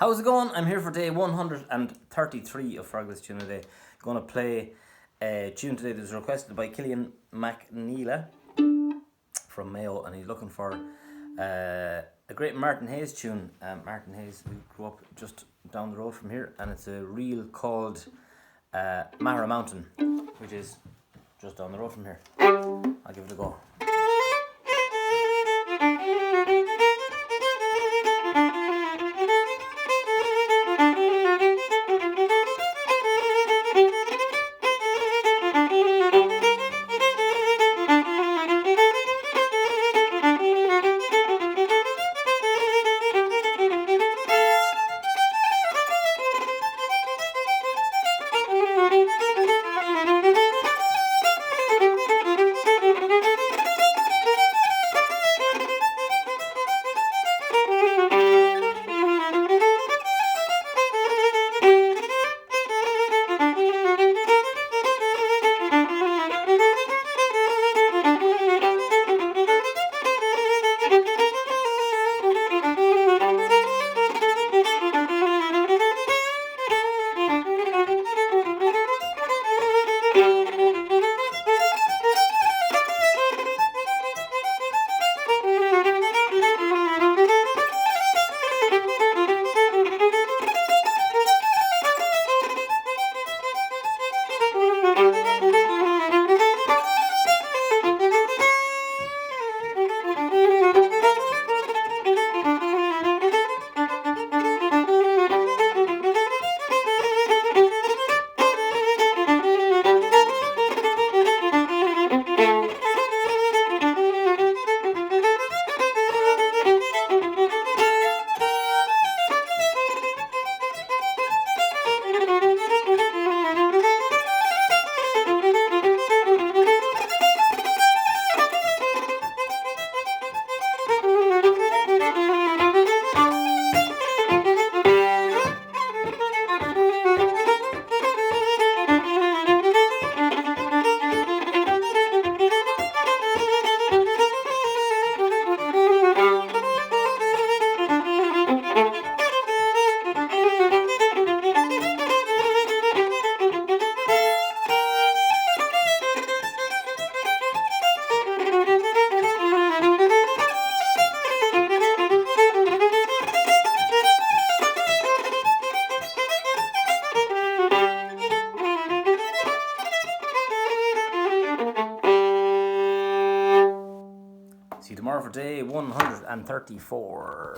How's it going? I'm here for day 133 of Fergal's Tune Today. Going to play a tune today that was requested by Cillian McNeela from Mayo, and he's looking for a great Martin Hayes tune. Martin Hayes, we grew up just down the road from here, and it's a reel called Maghera Mountain, which is just down the road from here. I'll give it a go. See you tomorrow for day 134.